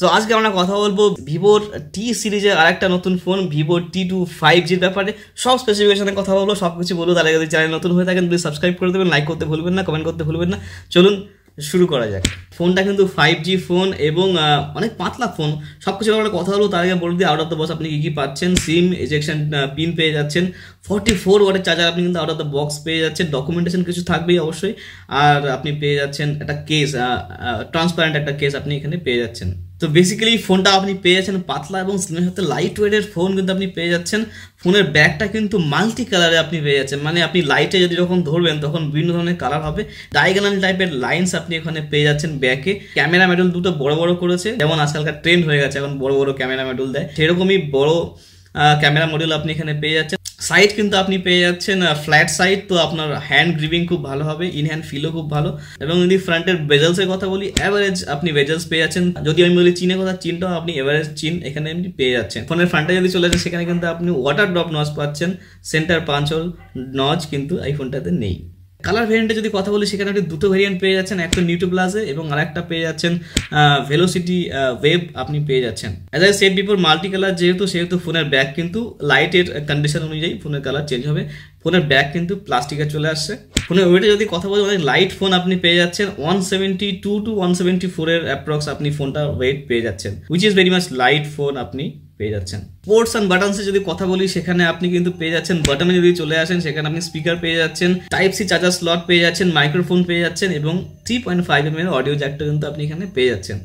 তো আজকে আমরা কথা বলবো ভিভোর টি সিরিজের আরেকটা নতুন ফোন ভিভো T2 5G এর ব্যাপারে। সব স্পেসিফিকেশনে কথা বলবো, সবকিছু বলবো। তাহলে যদি চ্যানেল নতুন হয়ে থাকেন প্লিজ সাবস্ক্রাইব করে দেবেন, লাইক করতে ভুলবেন না, কমেন্ট করতে ভুলবেন না। চলুন শুরু করা যাক। ফোনটা কিন্তু 5G ফোন এবং অনেক পাতলা ফোন। সবকিছু ব্যাপারে কথা বলবো, তার আগে বলে দিই আউট অফ দ্য বক্স আপনি কি পাচ্ছেন। সিম এজেকশন পিন পেয়ে যাচ্ছেন, 44 ওয়াটের চার্জার আপনি কিন্তু আউট অফ দ্য বক্স পেয়ে যাচ্ছেন। ডকুমেন্টেশন কিছু থাকবেই অবশ্যই, আর আপনি পেয়ে যাচ্ছেন একটা কেস, ট্রান্সপারেন্ট একটা কেস আপনি এখানে পেয়ে যাচ্ছেন। তো বেসিক্যালি ফোনটা আপনি পেয়ে যাচ্ছেন পাতলা এবং স্লিমের সাথে লাইট ওয়েটের ফোন কিন্তু আপনি পেয়ে যাচ্ছেন। ফোনের ব্যাকটা কিন্তু মাল্টি কালারে আপনি পেয়ে যাচ্ছেন, মানে আপনি লাইটে যদি যখন ধরবেন তখন বিভিন্ন ধরনের কালার হবে। ডায়াগোনাল টাইপের লাইন্স আপনি এখানে পেয়ে যাচ্ছেন ব্যাকে। ক্যামেরা মডিউল দুটো বড় বড় করেছে, যেমন আজকালকার ট্রেন্ড হয়ে গেছে এখন বড় বড় ক্যামেরা মডিউল দেয়, সেরকমই বড় ক্যামেরা মডিউল আপনি এখানে পেয়ে যাচ্ছেন। সাইড কিন্তু আপনি পেয়ে যাচ্ছেন ফ্ল্যাট সাইড, তো আপনার হ্যান্ড গ্রিপিং খুব ভালো হবে, ইন হ্যান্ড ফিলও খুব ভালো। এবং যদি ফ্রন্টের বেজেলসের কথা বলি, অ্যাভারেজ আপনি বেজেলস পেয়ে যাচ্ছেন। যদি আমি বলি চিনের কথা, চিনটাও আপনি এভারেজ চিন এখানে আপনি পেয়ে যাচ্ছেন। ফোনের ফ্রন্টে যদি চলে যান সেখানে কিন্তু আপনি ওয়াটার ড্রপ নজ পাচ্ছেন, সেন্টার পাঞ্চ হোল নজ কিন্তু এই ফোনটাতে নেই। কালার ভেরিয়েন্টে যদি কথা বলি সেখানে আপনি দুটো ভেরিয়েন্ট পেয়ে যাচ্ছেন, একটা নিউট্রো প্লাসে এবং আরেকটা পেয়ে যাচ্ছেন ভেলোসিটি ওয়েভ আপনি পেয়ে যাচ্ছেন। As I said before multi colour সেহেতু ফোনের ব্যাক কিন্তু লাইটের কন্ডিশন অনুযায়ী ফোনের কালার চেঞ্জ হবে। ফোনের ব্যাক কিন্তু প্লাস্টিকের চলে আসছে। ফোনের ওয়েটে যদি কথা বলি অনেক লাইট ফোন আপনি পেয়ে যাচ্ছেন, 172 to 174 এর অ্যাপ্রক্স আপনি ফোনটা ওয়েট পেয়ে যাচ্ছেন, which is very much light phone আপনি পেয়ে যাচ্ছেন। পোর্টস অ্যান্ড বাটনসে যদি কথা বলি সেখানে আপনি কিন্তু পেয়ে যাচ্ছেন, বাটনে যদি চলে আসেন সেখানে আপনি স্পিকার পেয়ে যাচ্ছেন, টাইপ সি চার্জার স্লট পেয়ে যাচ্ছেন, মাইক্রোফোন পেয়ে যাচ্ছেন এবং 3.5 mm অডিও জ্যাকটা কিন্তু আপনি এখানে পেয়ে যাচ্ছেন।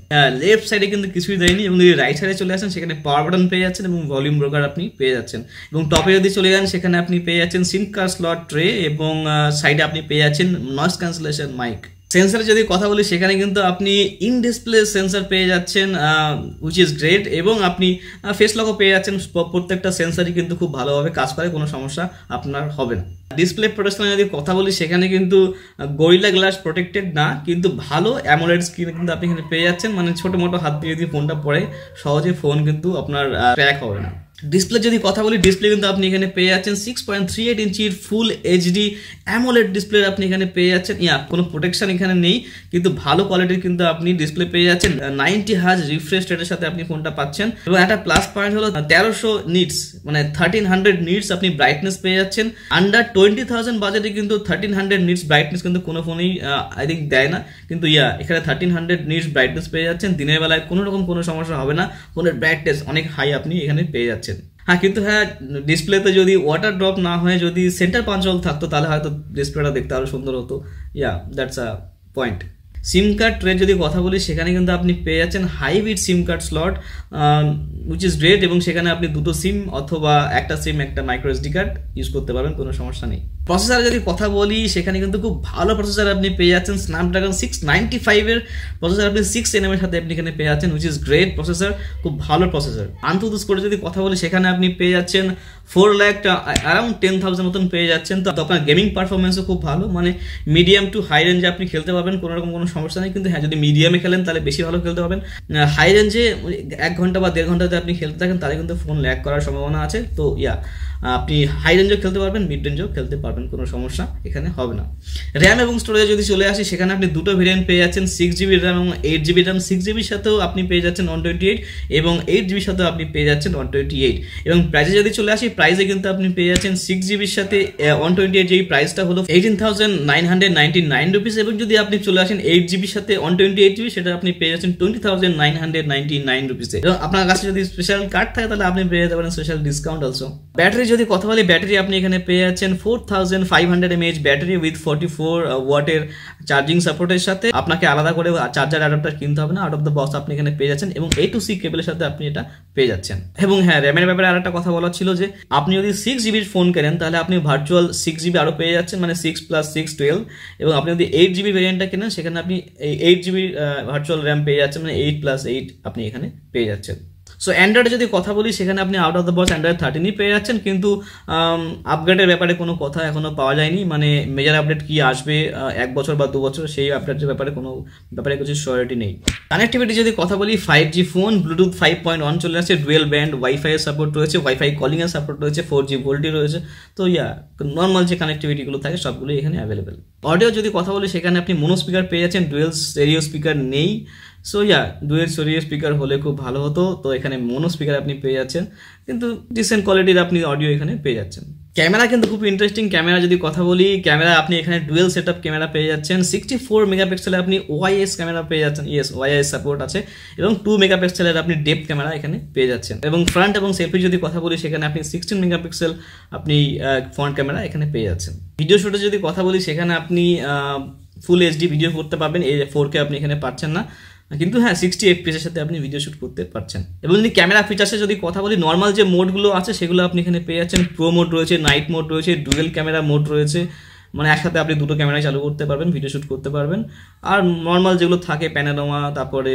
লেফট সাইডে কিন্তু কিছুই দেয়নি, এবং যদি রাইট সাইডে চলে আসেন সেখানে পাওয়ার বাটন পেয়ে যাচ্ছেন এবং ভলিউম ব্রোকার আপনি পেয়ে যাচ্ছেন। এবং টপে যদি চলে যান সেখানে আপনি পেয়ে যাচ্ছেন সিম কার্ড স্লট ট্রে এবং সাইডে আপনি পেয়ে যাচ্ছেন নয়েজ ক্যান্সেলেশন মাইক। সেন্সারে যদি কথা বলি সেখানে কিন্তু আপনি ইন ডিসপ্লে সেন্সার পেয়ে যাচ্ছেন, উইচ ইজ গ্রেট, এবং আপনি ফেস লকও পেয়ে যাচ্ছেন। প্রত্যেকটা সেন্সারই কিন্তু খুব ভালোভাবে কাজ করে, কোনো সমস্যা আপনার হবে না। ডিসপ্লে প্রোটেকশনে যদি কথা বলি সেখানে কিন্তু গরিলা গ্লাস প্রোটেক্টেড না, কিন্তু ভালো অ্যামোলেড স্ক্রিন কিন্তু আপনি এখানে পেয়ে যাচ্ছেন, মানে ছোটো মোটো হাত দিয়ে যদি ফোনটা পড়ে সহজে ফোন কিন্তু আপনার ক্র্যাক হবে না। ডিসপ্লে যদি কথা বলি, ডিসপ্লে কিন্তু আপনি এখানে পেয়ে যাচ্ছেন 6.38 ইঞ্চির ফুল এইচডি অ্যামোলেড ডিসপ্লে আপনি এখানে পেয়ে যাচ্ছেন। কোনো প্রোটেকশন এখানে নেই, কিন্তু ভালো কোয়ালিটির কিন্তু আপনি ডিসপ্লে পেয়ে যাচ্ছেন। 90 হার্জ রিফ্রেশ রেটের সাথে আপনি ফোনটা পাচ্ছেন, এবং একটা প্লাস পয়েন্ট হলো 1300 নিটস মানে 1300 নিটস আপনি ব্রাইটনেস পেয়ে যাচ্ছেন। আন্ডার 20,000 বাজেটে কিন্তু 1300 নিটস ব্রাইটনেস কিন্তু কোনো ফোনেই আই থিঙ্ক দেয় না, কিন্তু এখানে 1300 নিটস ব্রাইটনেস পেয়ে যাচ্ছেন। দিনের বেলায় কোনো রকম কোনো সমস্যা হবে না, ফোনের ব্রাইটনেস অনেক হাই আপনি এখানে পেয়ে যাচ্ছেন। হ্যাঁ, কিন্তু ডিসপ্লেতে যদি ওয়াটার ড্রপ না হয়, যদি সেন্টার পাঞ্চ হোল থাকতো তাহলে হয়তো ডিসপ্লেটা দেখতে আরো সুন্দর হতো। That's a point. SIM card tray যদি কথা বলি সেখানে কিন্তু আপনি পেয়ে যাচ্ছেন hybrid SIM card slot, which is great, এবং সেখানে আপনি দুটো সিম অথবা একটা সিম একটা মাইক্রো এসডি কার্ড ইউজ করতে পারবেন, কোনো সমস্যা নেই। প্রসেসরে যদি কথা বলি সেখানে কিন্তু খুব ভালো প্রসেসর আপনি পেয়ে যাচ্ছেন, স্ন্যাপড্রাগন 695 এর প্রসেসর আপনি 6nm এর সাথে আপনি এখানে পেয়ে যাচ্ছেন, উইচ ইজ গ্রেট প্রসেসর, খুব ভালো প্রসেসর। আনতুদুস করে যদি কথা বলি সেখানে আপনি পেয়ে যাচ্ছেন 4 লাখ অ্যারাউন্ড 10,000 মতন পেয়ে যাচ্ছেন। তো আপনার গেমিং পারফরমেন্সও খুব ভালো, মানে মিডিয়াম টু হাই রেঞ্জে আপনি খেলতে পারবেন, কোনো রকম কোনো সমস্যা নেই। কিন্তু যদি মিডিয়ামে খেলেন তাহলে বেশি ভালো খেলতে পারবেন। হাই রেঞ্জে 1 ঘন্টা বা 1.5 ঘন্টাতে আপনি খেলতে থাকেন তাহলে কিন্তু ফোন ল্যাগ করার সম্ভাবনা আছে। তো আপনি হাই রেঞ্জও খেলতে পারবেন, মিড রেঞ্জও খেলতে পারবেন, কোনো সমস্যা এখানে হবে না। র্যাম এবং স্টোরেজে যদি চলে আসি সেখানে আপনি দুটো ভেরিয়েন্ট পেয়ে যাচ্ছেন, 6GB র্যাম এবং 8GB র্যাম। 6GBর সাথেও আপনি পেয়ে যাচ্ছেন 128 এবং 8GBর সাথেও আপনি পেয়ে যাচ্ছেন 128। এবং প্রাইসে যদি চলে আসি, প্রাইসে কিন্তু আপনি পেয়ে যাচ্ছেন 6GBর সাথে 128, যেই প্রাইসটা হলো 18,999 রুপিস, এবং যদি আপনি চলে আসেন 8GBর সাথে 128GB সেটা আপনি পেয়ে যাচ্ছেন 20,999 রুপিসে। এবং আপনার কাছে যদি স্পেশাল কার্ড থাকে তাহলে আপনি পেয়ে যেতে পারেন স্পেশাল ডিসকাউন্ট অলসো। ব্যাটারি যদি কথা বলি, ব্যাটারি আপনি এখানে পেয়ে যাচ্ছেন 4500 mAh ব্যাটারি উইথ 44 ওয়াটের চার্জিং সাপোর্টের সাথে। আপনাকে আলাদা করে চার্জার অ্যাডাপ্টার কিনতে হবে না, আউট অফ দ্য বক্স আপনি এখানে পেয়ে যাচ্ছেন, এবং A to C কেবলের সাথে আপনি এটা পেয়ে যাচ্ছেন। এবং র্যামের ব্যাপারে আরেকটা কথা বলার ছিল যে আপনি যদি 6GB ফোন কেনেন তাহলে আপনি ভার্চুয়াল 6GB আরো পেয়ে যাচ্ছেন, মানে 6 + 6 12। এবং আপনি যদি 8GB ভেরিয়েন্টটা কেনেন সেখানে আপনি 8GB ভার্চুয়াল র্যাম পেয়ে যাচ্ছেন, মানে 8 + 8 আপনি এখানে পেয়ে যাচ্ছেন। সো অ্যান্ড্রয়েডে যদি কথা বলি সেখানে আপনি out of the box Android 13ই পেয়ে যাচ্ছেন, কিন্তু আপগ্রেডের ব্যাপারে কোনো কথা এখনো পাওয়া যায়নি, মানে মেজর আপডেট কি আসবে 1 বছর বা 2 বছর সেই আপডেটের ব্যাপারে কিছু সিওরিটি নেই। কানেক্টিভিটি যদি কথা বলি, 5G ফোন, ব্লুটুথ 5.1 চলে আসছে, ডুয়েল ব্যান্ড ওয়াইফাই এর সাপোর্ট রয়েছে, ওয়াইফাই কলিং এর সাপোর্ট রয়েছে, 4G ভোল্টি রয়েছে। তো নর্মাল যে কানেক্টিভিটিগুলো থাকে সবগুলোই এখানে অ্যাভেলেবেল। অডিও যদি কথা বলি সেখানে আপনি মোনো স্পিকার পেয়ে যাচ্ছেন, ডুয়েল স্টেরিও স্পিকার নেই। So yeah dual stories speaker হলে খুব ভালো হতো। তো এখানে মোনো স্পিকার আপনি পেয়ে যাচ্ছেন, কিন্তু ডিসেন্ট কোয়ালিটির আপনি অডিও এখানে পেয়ে যাচ্ছেন। ক্যামেরা কিন্তু খুব ইন্টারেস্টিং। ক্যামেরা যদি কথা বলি, ক্যামেরা আপনি এখানে ডুয়েল সেটআপ ক্যামেরা পেয়ে যাচ্ছেন। 64 মেগাপিক্সেলের আপনি ওআইএস ক্যামেরা পেয়ে যাচ্ছেন, ইয়েস ওআইএস সাপোর্ট আছে, এবং 2 মেগাপিক্সেলের আপনি ডেপথ ক্যামেরা এখানে পেয়ে যাচ্ছেন। এবং ফ্রন্ট এবং সেলফি যদি কথা বলি, সেখানে আপনি 16 মেগাপিক্সেল আপনি ফ্রন্ট ক্যামেরা এখানে পেয়ে যাচ্ছেন। ভিডিও শুটে যদি কথা বলি, সেখানে আপনি ফুল এইচডি ভিডিও করতে পারবেন, এই 4K আপনি এখানে পাচ্ছেন না, কিন্তু হ্যাঁ 60 FPS এর সাথে আপনি ভিডিও শুট করতে পারছেন। এবং যদি ক্যামেরা ফিচার্সে যদি কথা বলি, নর্মাল যে মোডগুলো আছে সেগুলো আপনি এখানে পেয়ে যাচ্ছেন। প্রো মোড রয়েছে, নাইট মোড রয়েছে, ডুয়েল ক্যামেরা মোড রয়েছে, মানে একসাথে আপনি দুটো ক্যামেরায় চালু করতে পারবেন, ভিডিও শুট করতে পারবেন। আর নর্মাল যেগুলো থাকে প্যানোরামা, তারপরে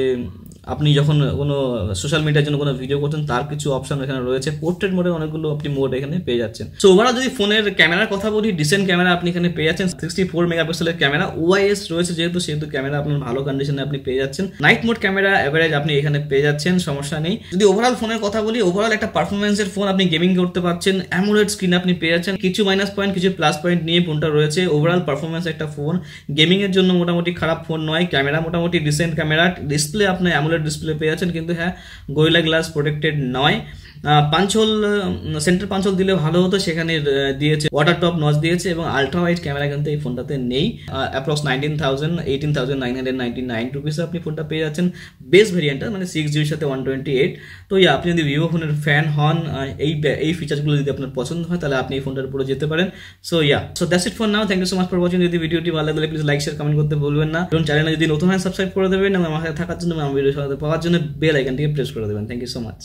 আপনি যখন কোনো সোশ্যাল মিডিয়ার জন্য কোনো ভিডিও করছেন তার কিছু অপশন এখানে রয়েছে। পোর্ট্রেট মোডে অনেকগুলো আপনি মোড এখানে পেয়ে যাচ্ছেন। সো ওভারঅল যদি ফোনের ক্যামেরার কথা বলি, ডিসেন্ট ক্যামেরা আপনি এখানে পেয়ে যাচ্ছেন। 64 মেগাপিক্সেলের ক্যামেরা, ওআইএস রয়েছে সেহেতু ক্যামেরা আপনার ভালো কন্ডিশনে আপনি পেয়ে যাচ্ছেন। নাইট মোড ক্যামেরা অ্যাভারেজ আপনি এখানে পেয়ে যাচ্ছেন, সমস্যা নেই। যদি ওভারঅল ফোনের কথা বলি, ওভারঅল একটা পারফরমেন্সের ফোন, আপনি গেমিং করতে পারছেন, অ্যামোলেড স্ক্রিন আপনি পেয়ে যাচ্ছেন, কিছু মাইনাস পয়েন্ট কিছু প্লাস পয়েন্ট নিয়ে ফোনটা রয়েছে। ওভারঅল পারফরমেন্স একটা ফোন, গেমিং এর জন্য মোটামুটি খারাপ ফোন নয়। ক্যামেরা মোটামুটি ডিসেন্ট ক্যামেরা, ডিসপ্লে আপনি অ্যামোলেড ডিসপ্লে পেয়ে যাচ্ছেন, কিন্তু হ্যাঁ গোরিলা গ্লাস প্রোটেক্টেড নয়। পাঞ্চহোল সেন্টার পাঞ্চহোল দিলে ভালো হতো, সেখানে দিয়েছে ওয়াটার টপ নচ দিয়েছে, এবং আলট্রা ওয়াইড ক্যামেরা কিন্তু এই ফোনটাতে নেই। অ্যাপ্রক্স 18,99 রুপিসে আপনি ফোনটা পেয়ে যাচ্ছেন, বেস ভেরিয়েন্টটা, মানে 6GB সাথে 128। তো ইয়া আপনি যদি ভিভো ফোনের ফ্যান হন, এই ফিচারসগুলো যদি আপনার পছন্দ হয়, তাহলে আপনি এই ফোনটার উপরে যেতে পারেন। So that's it for now. Thank you so much for watching. যদি ভিডিওটি ভালো লাগলে প্লিজ লাইক শেয়ার কমেন্ট করতে ভুলবেন না, এবং চ্যানেলে যদি নতুন হয় সাবস্ক্রাইব করে দেবেন, এবং আমার সাথে থাকার জন্য, আমার ভিডিও সাথে পাওয়ার জন্য বেল আইকনটিকে প্রেস করে দেবেন। Thank you so much.